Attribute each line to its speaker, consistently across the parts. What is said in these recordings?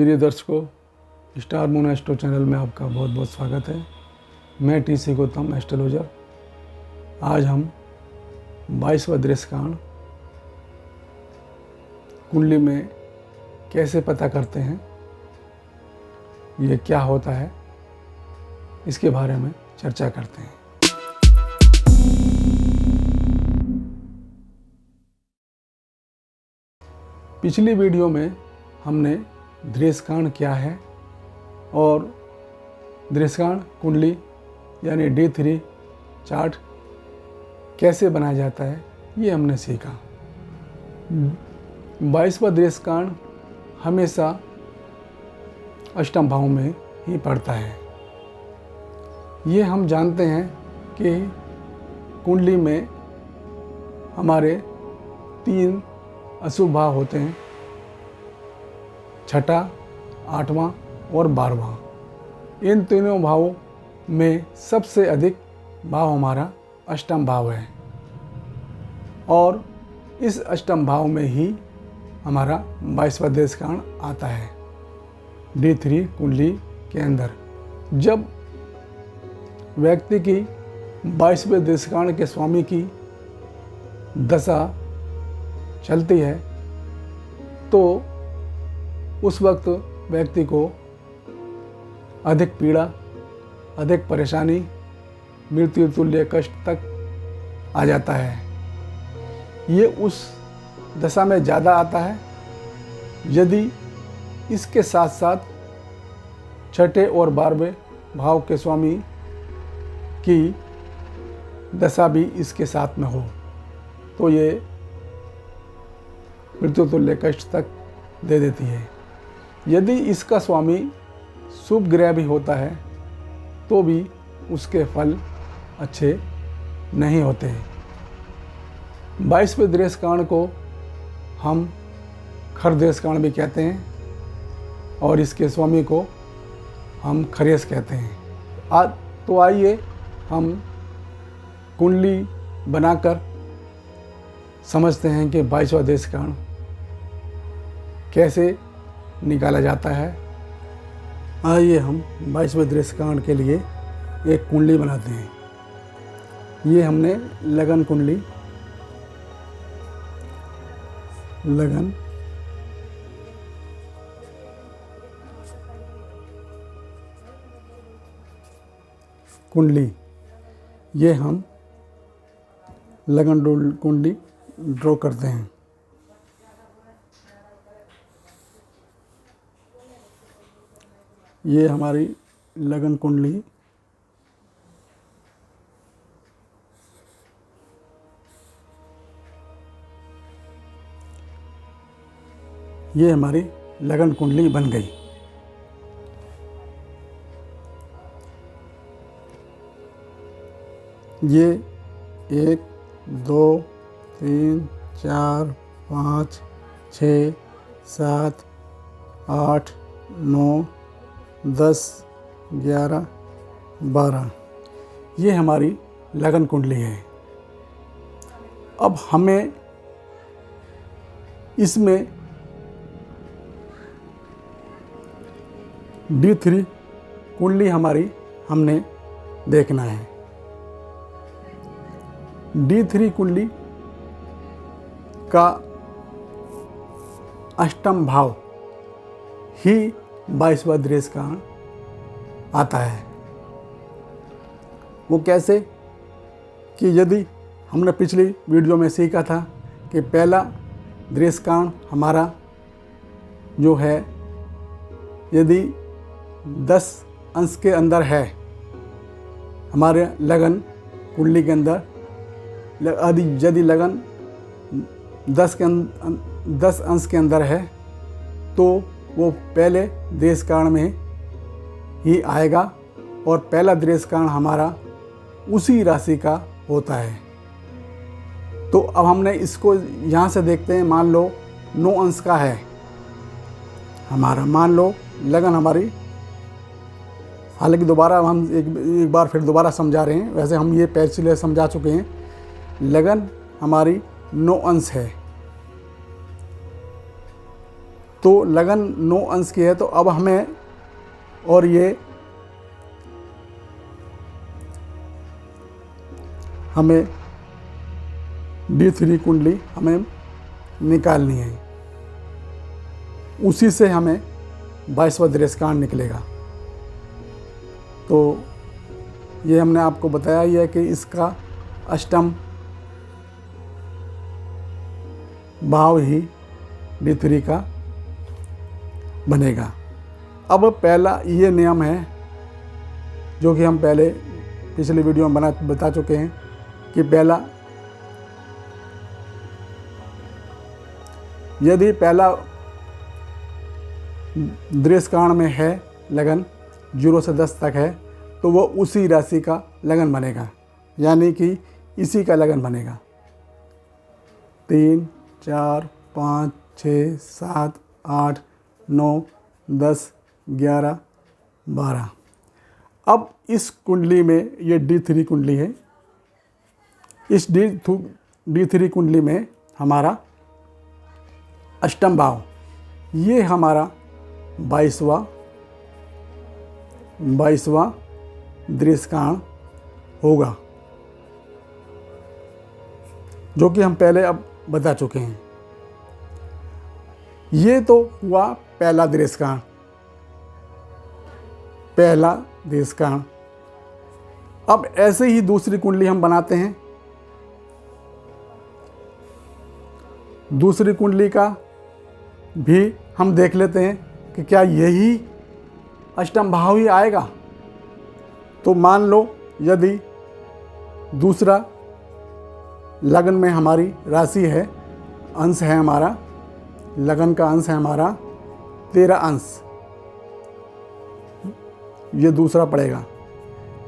Speaker 1: प्रिय दर्शकों, star moon astro channel में आपका बहुत बहुत स्वागत है। मैं टीसी गौतम एस्ट्रोलॉजर। आज हम 22वां दृश्यकांड कुंडली में कैसे पता करते हैं, ये क्या होता है, इसके बारे में चर्चा करते हैं। पिछली वीडियो में हमने दृश्यकांड क्या है और दृश्यकांड कुंडली यानी D3 चार्ट कैसे बनाया जाता है, ये हमने सीखा। 22वां दृश्यकांड हमेशा अष्टम भाव में ही पड़ता है। ये हम जानते हैं कि कुंडली में हमारे 3 अशुभ भाव होते हैं, छठा, 8वां और 12वां। इन तीनों भावों में सबसे अधिक भाव हमारा अष्टम भाव है और इस अष्टम भाव में ही हमारा 22वां दृश्यकांड आता है D3 कुंडली के अंदर। जब व्यक्ति की 22वें दृश्यकांड के स्वामी की दशा चलती है तो उस वक्त व्यक्ति को अधिक पीड़ा, अधिक परेशानी, मृत्यु तुल्य कष्ट तक आ जाता है। ये उस दशा में ज़्यादा आता है यदि इसके साथ साथ छठे और 12वें भाव के स्वामी की दशा भी इसके साथ में हो, तो ये मृत्यु तुल्य कष्ट तक दे देती है। यदि इसका स्वामी शुभ ग्रह भी होता है तो भी उसके फल अच्छे नहीं होते। 22वें दृश्यकांड को हम खर दृश्यकांड भी कहते हैं और इसके स्वामी को हम खरेस कहते हैं। तो आइए हम कुंडली बनाकर समझते हैं कि 22वां दृश्यकांड कैसे निकाला जाता है। आइए हम 22वें दृश्यकांड के लिए एक कुंडली बनाते हैं। ये हमने लगन कुंडली, लगन कुंडली, ये हम लगन कुंडली ड्रॉ करते हैं। ये हमारी लगन कुंडली ये हमारी लगन कुंडली बन गई। ये 1 2 3 4 5 6 7 8 9 10 11 12 ये हमारी लगन कुंडली है। अब हमें इसमें D3 कुंडली हमारी हमने देखना है। D3 कुंडली का अष्टम भाव ही 22वां दृश्यकांड आता है। वो कैसे कि यदि हमने पिछली वीडियो में सीखा था कि पहला दृश्यकांड हमारा जो है, यदि 10 अंश के अंदर है हमारे लगन कुंडली के अंदर, यदि लगन 10 अंश के अंदर है तो वो पहले दृश्यकांड में ही आएगा और पहला दृश्यकांड हमारा उसी राशि का होता है। तो अब हमने इसको यहाँ से देखते हैं। मान लो 9 अंश का है हमारा, मान लो लगन हमारी, हालांकि दोबारा हम एक बार फिर दोबारा समझा रहे हैं, वैसे हम ये पहले समझा चुके हैं। लगन हमारी 9 अंश है तो लगन 9 अंश की है, तो अब हमें और ये हमें D3 कुंडली हमें निकालनी है। उसी से हमें 22वां दृश्यकांड निकलेगा। तो ये हमने आपको बताया ही है कि इसका अष्टम भाव ही D3 का बनेगा। अब पहला ये नियम है जो कि हम पहले पिछले वीडियो में बता चुके हैं कि पहला, यदि पहला दृश्यकांड में है लगन 0 से 10 तक है, तो वो उसी राशि का लगन बनेगा, यानी कि इसी का लगन बनेगा। 3, 4, 5, 6, 7, 8, 9, 10, 11, 12। अब इस कुंडली में ये D3 कुंडली है। इस D3 कुंडली में हमारा अष्टम भाव, ये हमारा 22वां दृश्यकांड होगा, जो कि हम पहले अब बता चुके हैं। ये तो हुआ पहला दृश्यकांड। अब ऐसे ही दूसरी कुंडली हम बनाते हैं। दूसरी कुंडली का भी हम देख लेते हैं कि क्या यही अष्टम भाव ही आएगा। तो मान लो यदि दूसरा लगन में हमारी राशि है, अंश है हमारा, लगन का अंश है हमारा 13 अंश, ये दूसरा पड़ेगा।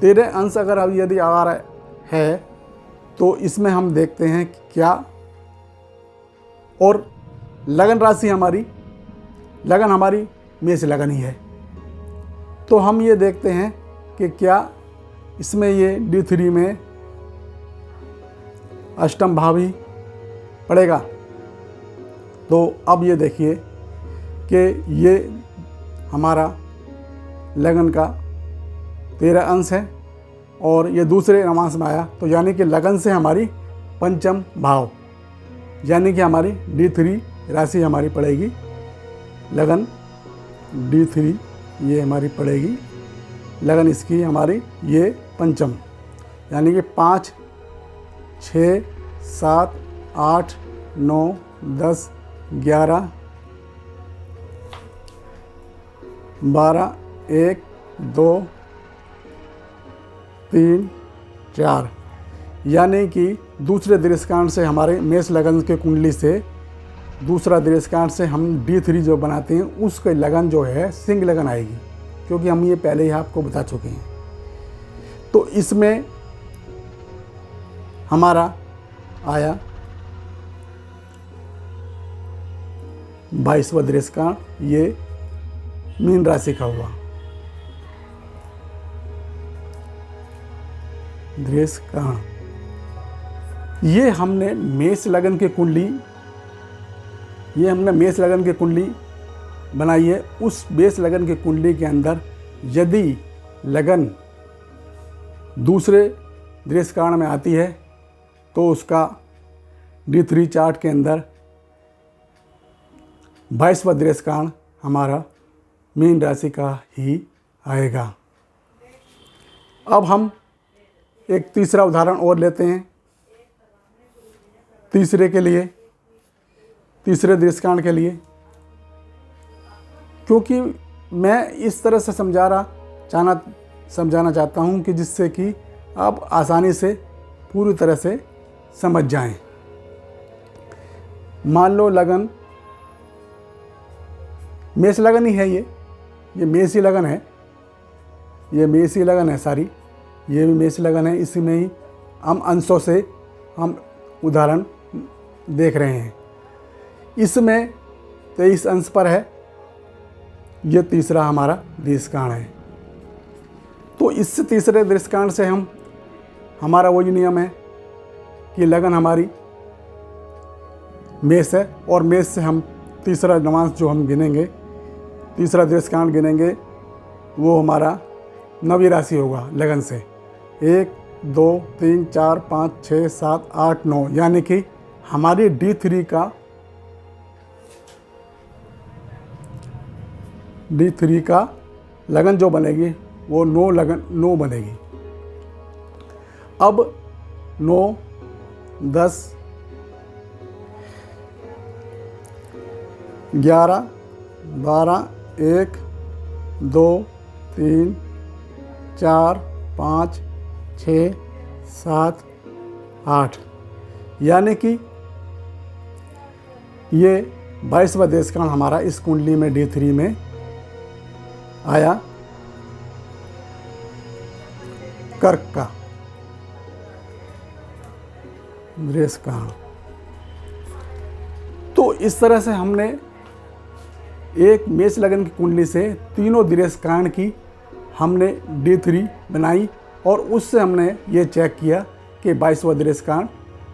Speaker 1: 13 अंश अगर अब यदि आ रहा है, तो इसमें हम देखते हैं कि क्या, और लगन राशि हमारी मेष लगन ही है, तो हम ये देखते हैं कि क्या इसमें ये D3 में अष्टम भाव ही पड़ेगा। तो अब ये देखिए कि ये हमारा लगन का 13 अंश है और ये दूसरे नवांश में आया, तो यानी कि लगन से हमारी पंचम भाव, यानी कि हमारी D3 राशि हमारी पड़ेगी। लगन D3 ये हमारी पड़ेगी, लगन इसकी हमारी ये पंचम, यानी कि 5, 6, 7, 8, 9, 10, 11, 12, 1, 2, 3, 4, यानी कि दूसरे दृश्यकांड से हमारे मेष लगन के कुंडली से दूसरा दृश्यकांड से हम D3 जो बनाते हैं उसके लगन जो है सिंह लगन आएगी, क्योंकि हम ये पहले ही आपको बता चुके हैं। तो इसमें हमारा आया 22वां दृश्यकांड, ये मीन राशि का हुआ दृश्यकांड। ये हमने मेष लगन की कुंडली बनाई है। उस मेष लगन की कुंडली के अंदर यदि लगन दूसरे दृश्यकांड में आती है, तो उसका D3 चार्ट के अंदर 22वां दृश्यकांड हमारा मीन राशि का ही आएगा। अब हम एक तीसरा उदाहरण और लेते हैं। तीसरे दृश्यकांड के लिए, क्योंकि मैं इस तरह से समझाना चाहता हूं कि जिससे कि आप आसानी से पूरी तरह से समझ जाएं। मान लो लगन मेष लगन ही है, ये मेष ही लगन है, ये मेष ही लगन है सारी, ये भी मेष लगन है। इसी में ही हम अंशों से हम उदाहरण देख रहे हैं। इसमें 23 अंश पर है, ये तीसरा हमारा दृश्यकांड है। तो इस तीसरे दृश्यकांड से हमारा वही नियम है कि लगन हमारी मेष है और मेष से हम तीसरा नवांश जो हम गिनेंगे, तीसरा दृश्यकांड गिनेंगे, वो हमारा नवी राशि होगा लगन से। 1 2 3 4 5 6 7 8 9, यानी कि हमारी D3 का लगन जो बनेगी वो 9 बनेगी। अब 9 10 11 12 1 2 3 4 5 6 7 8, यानी कि ये 22वां दशकांड हमारा इस कुंडली में D3 में आया कर्क का दशकांड। तो इस तरह से हमने एक मेष लगन की कुंडली से तीनों दशकांड की हमने D3 बनाई और उससे हमने ये चेक किया कि 22वां दशकांड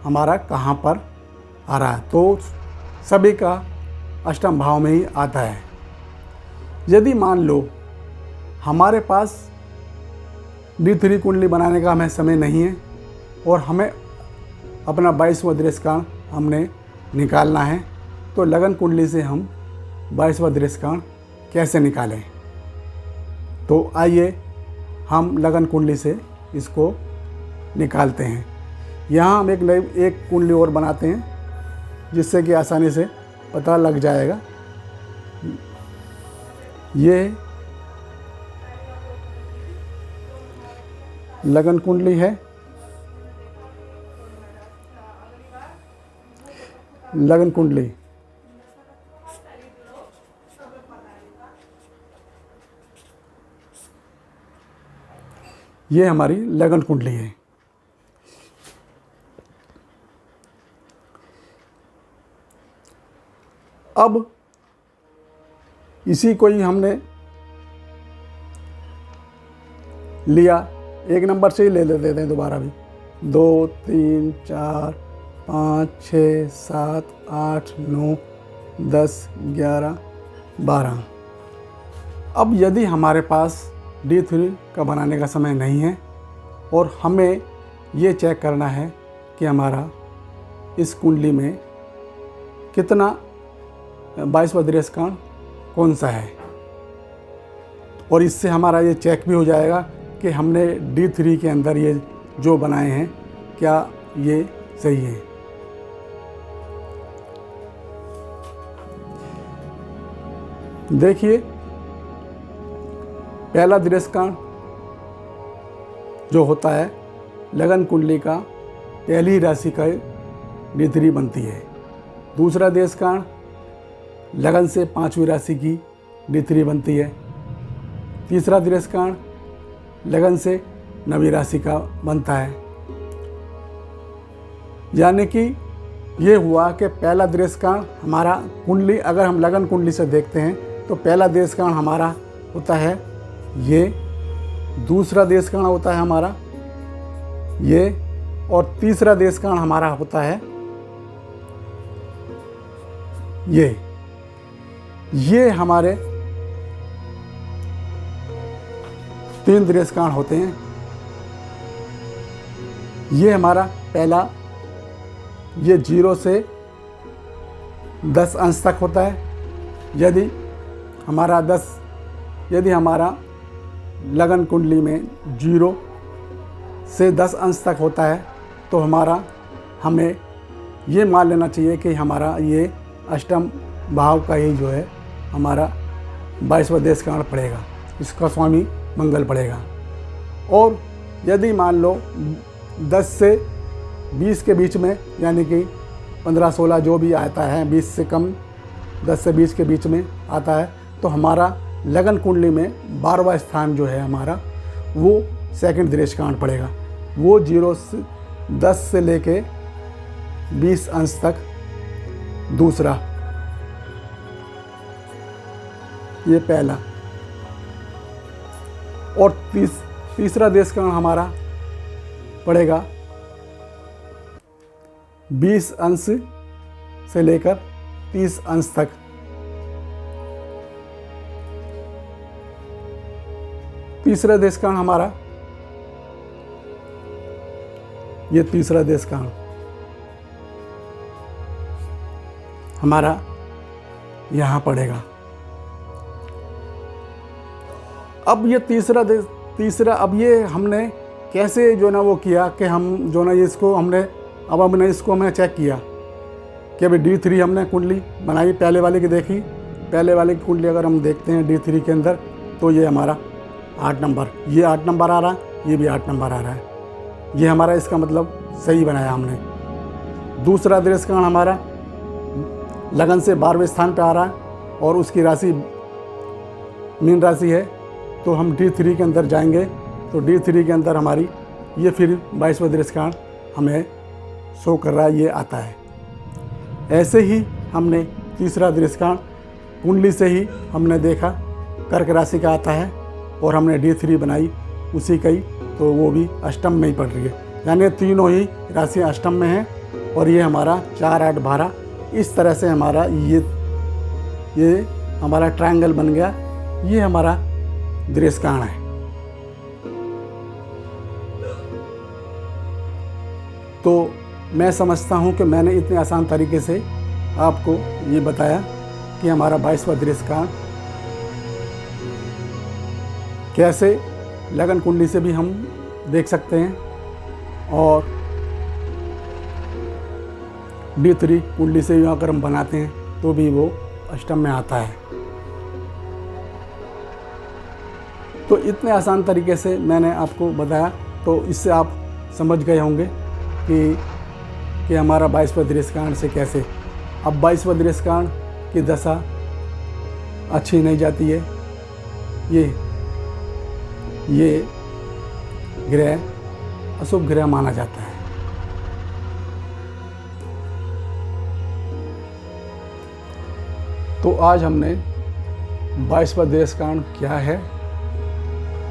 Speaker 1: हमारा कहाँ पर आ रहा है। तो सभी का अष्टम भाव में ही आता है। यदि मान लो हमारे पास D3 कुंडली बनाने का हमें समय नहीं है और हमें अपना 22वां दशकांड हमने निकालना है, तो लगन कुंडली से हम 22वां दशकांड कैसे निकालें। तो आइए हम लगन कुंडली से इसको निकालते हैं। यहाँ हम एक कुंडली और बनाते हैं जिससे कि आसानी से पता लग जाएगा। ये लगन कुंडली है। लगन कुंडली ये हमारी लगन कुंडली है। अब इसी को ही हमने लिया, एक नंबर से ही ले लेते हैं दोबारा भी। 2 3 4 5 6 7 8 9 10 11 12। अब यदि हमारे पास D3 का बनाने का समय नहीं है और हमें ये चेक करना है कि हमारा इस कुंडली में कितना 22वां दशकांड कौन सा है, और इससे हमारा ये चेक भी हो जाएगा कि हमने D3 के अंदर ये जो बनाए हैं क्या ये सही है। देखिए, पहला दशकांड जो होता है लगन कुंडली का पहली राशि का D3 बनती है। दूसरा दशकांड लगन से 5वीं राशि की D3 बनती है। तीसरा दशकांड लगन से 9वीं राशि का बनता है। यानी कि ये हुआ कि पहला दशकांड हमारा कुंडली, अगर हम लगन कुंडली से देखते हैं तो पहला दशकांड हमारा होता है ये, दूसरा दशकांड होता है हमारा ये, और तीसरा दशकांड हमारा होता है ये हमारे 3 दशकांड होते हैं। ये हमारा पहला, ये 0 से 10 अंश तक होता है। यदि हमारा लगन कुंडली में 0 से 10 अंश तक होता है तो हमें ये मान लेना चाहिए कि हमारा ये अष्टम भाव का ही जो है हमारा 22वां दशकांड पड़ेगा, इसका स्वामी मंगल पड़ेगा। और यदि मान लो 10 से 20 के बीच में, यानी कि 15-16 जो भी आता है, 20 से कम 10 से 20 के बीच में आता है, तो हमारा लगन कुंडली में 12वां स्थान जो है हमारा वो सेकंड दशकांड पड़ेगा। वो 0 से 10 से लेके 20 अंश तक दूसरा, ये पहला, और तीसरा दशकांड हमारा पड़ेगा 20 अंश से लेकर 30 अंश तक तीसरा देशकाण हमारा, ये तीसरा देशकाण हमारा यहाँ पड़ेगा। अब ये तीसरा अब ये हमने कैसे जो ना वो किया कि हम जो ना इसको हमने इसको चेक किया कि अभी D3 हमने कुंडली बनाई, पहले वाले की देखी, पहले वाले की कुंडली अगर हम देखते हैं D3 के अंदर तो ये हमारा 8 नंबर, ये 8 नंबर आ रहा है, ये भी 8 नंबर आ रहा है। ये हमारा इसका मतलब सही बनाया हमने। दूसरा देशकाण हमारा लगन से 12वें स्थान पे आ रहा है और उसकी राशि मीन राशि है, तो हम D3 के अंदर जाएंगे तो D3 के अंदर हमारी ये फिर 22वां देशकाण हमें शो कर रहा है, ये आता है। ऐसे ही हमने तीसरा देशकाण कुंडली से ही हमने देखा कर्क राशि का आता है और हमने D3 बनाई उसी का ही, तो वो भी अष्टम में ही पड़ रही है, यानी तीनों ही राशियाँ अष्टम में हैं। और ये हमारा 4, 8, 12 इस तरह से हमारा ये हमारा ट्रायंगल बन गया। ये हमारा देशकाण है। तो मैं समझता हूँ कि मैंने इतने आसान तरीके से आपको ये बताया कि हमारा 22वां देशकाण कैसे लगन कुंडली से भी हम देख सकते हैं और D3 कुंडली से भी अगर हम बनाते हैं तो भी वो अष्टम में आता है। तो इतने आसान तरीके से मैंने आपको बताया, तो इससे आप समझ गए होंगे कि हमारा 22वां देशकाण से कैसे। अब 22वां देशकाण की दशा अच्छी नहीं जाती है, ये ग्रह अशुभ ग्रह माना जाता है। तो आज हमने 22वां देशकाण क्या है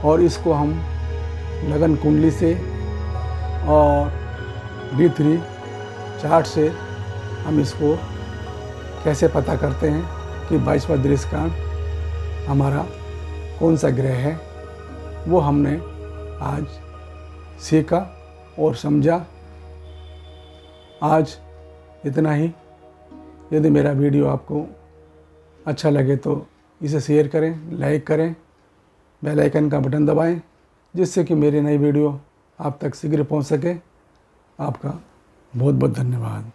Speaker 1: और इसको हम लगन कुंडली से और D3 चार्ट से हम इसको कैसे पता करते हैं कि 22वां देशकाण हमारा कौन सा ग्रह है, वो हमने आज सीखा और समझा। आज इतना ही। यदि मेरा वीडियो आपको अच्छा लगे तो इसे शेयर करें, लाइक करें, बेल आइकन का बटन दबाएं, जिससे कि मेरी नई वीडियो आप तक शीघ्र पहुंच सके। आपका बहुत बहुत धन्यवाद।